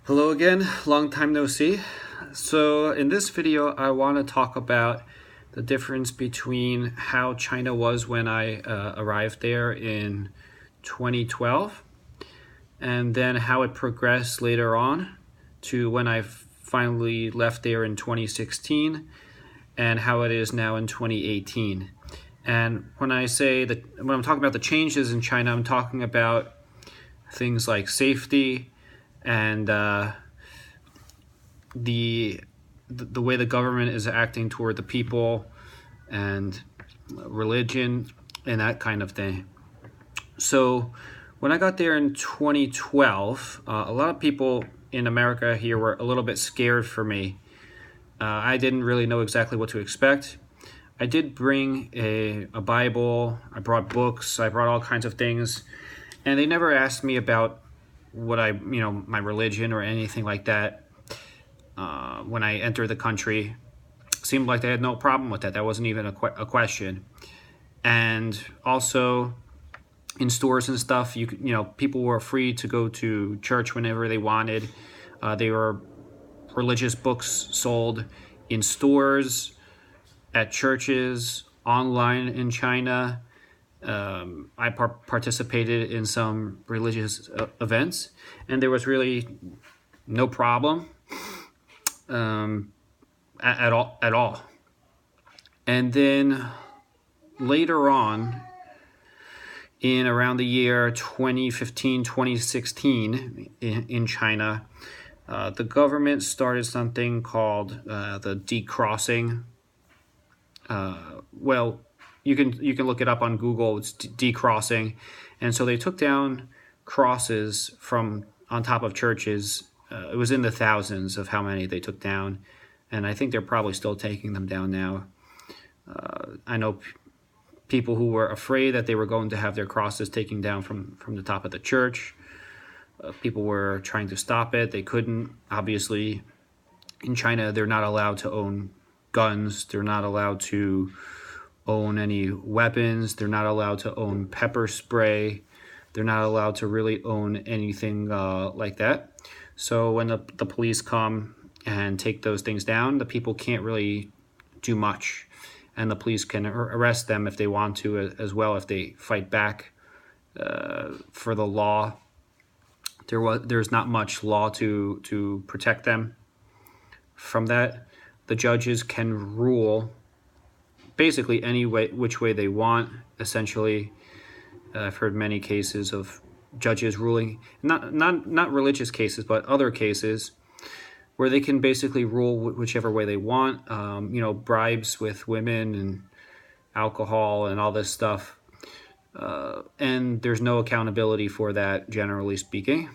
Hello again, long time no see. So in this video, I want to talk about the difference between how China was when I arrived there in 2012, and then how it progressed later on to when I finally left there in 2016, and how it is now in 2018. And when I'm talking about the changes in China, I'm talking about things like safety and the way the government is acting toward the people and religion and that kind of thing. So when I got there in 2012, a lot of people in America here were a little bit scared for me. I didn't really know exactly what to expect. I did bring a Bible, I brought books, I brought all kinds of things, and they never asked me about my religion or anything like that. When I entered the country, seemed like they had no problem with that. That wasn't even a question. And also in stores and stuff, people were free to go to church whenever they wanted. There were religious books sold in stores, at churches, online in China. I participated in some religious events, and there was really no problem at all. And then later on, in around the year 2015, 2016 in China, the government started something called the decrossing. Well, you can look it up on Google. It's decrossing, and so they took down crosses from on top of churches. It was in the thousands of how many they took down, and I think they're probably still taking them down now. I know people who were afraid that they were going to have their crosses taken down from the top of the church. People were trying to stop it. They couldn't. Obviously, in China, they're not allowed to own guns. They're not allowed to own any weapons. They're not allowed to own pepper spray. They're not allowed to really own anything like that. So when the police come and take those things down, the people can't really do much. And the police can arrest them if they want to as well, if they fight back for the law. There's not much law to protect them from that. The judges can rule basically which way they want, essentially. I've heard many cases of judges ruling, not religious cases, but other cases where they can basically rule whichever way they want. Bribes with women and alcohol and all this stuff. And there's no accountability for that, generally speaking.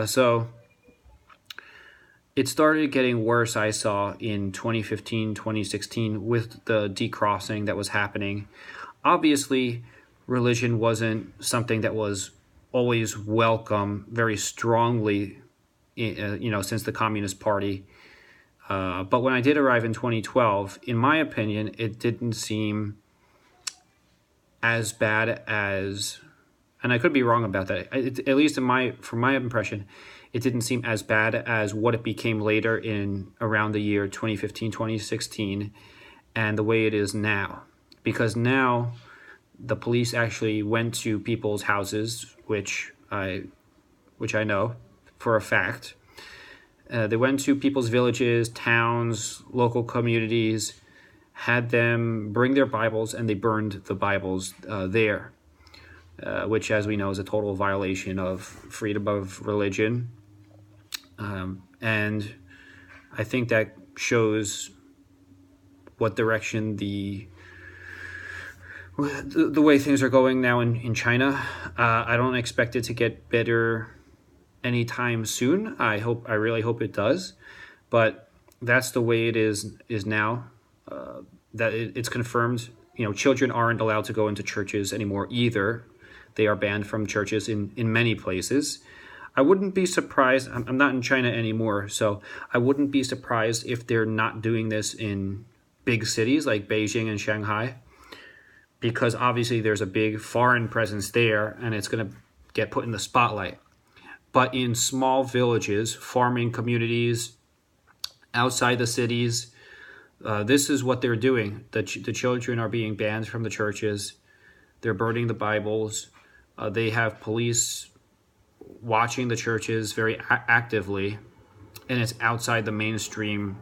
So it started getting worse, I saw, in 2015, 2016 with the decrossing that was happening. Obviously, religion wasn't something that was always welcome very strongly, since the Communist Party. But when I did arrive in 2012, in my opinion, it didn't seem as bad as, and I could be wrong about that, at least from my impression, it didn't seem as bad as what it became later in around the year 2015, 2016, and the way it is now. Because now the police actually went to people's houses, which I know for a fact. They went to people's villages, towns, local communities, had them bring their Bibles, and they burned the Bibles there, which, as we know, is a total violation of freedom of religion. And I think that shows what direction the way things are going now in China. I don't expect it to get better anytime soon. I really hope it does, but that's the way it is now. That it's confirmed. Children aren't allowed to go into churches anymore either. They are banned from churches in many places. I wouldn't be surprised. I'm not in China anymore, so I wouldn't be surprised if they're not doing this in big cities like Beijing and Shanghai, because obviously there's a big foreign presence there, and it's going to get put in the spotlight. but in small villages, farming communities, outside the cities, this is what they're doing. The children are being banned from the churches. They're burning the Bibles. They have police watching the churches very actively, and it's outside the mainstream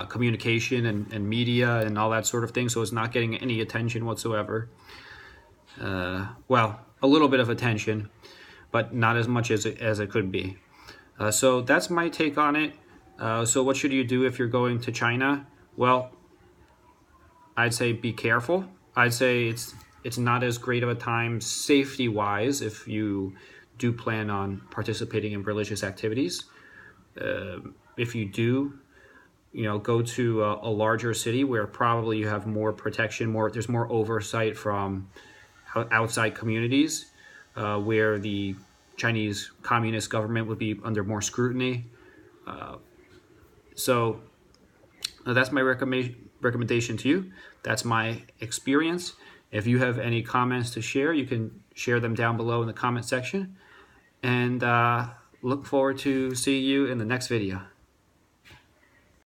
communication and media and all that sort of thing, so it's not getting any attention whatsoever. Well, a little bit of attention, but not as much as it could be. So that's my take on it. So what should you do if you're going to China? Well, I'd say be careful. I'd say it's not as great of a time safety-wise if you do plan on participating in religious activities. If you do, go to a larger city where probably you have more protection, there's more oversight from outside communities, where the Chinese Communist government would be under more scrutiny. So that's my recommendation to you. That's my experience. If you have any comments to share, you can share them down below in the comment section. And look forward to seeing you in the next video.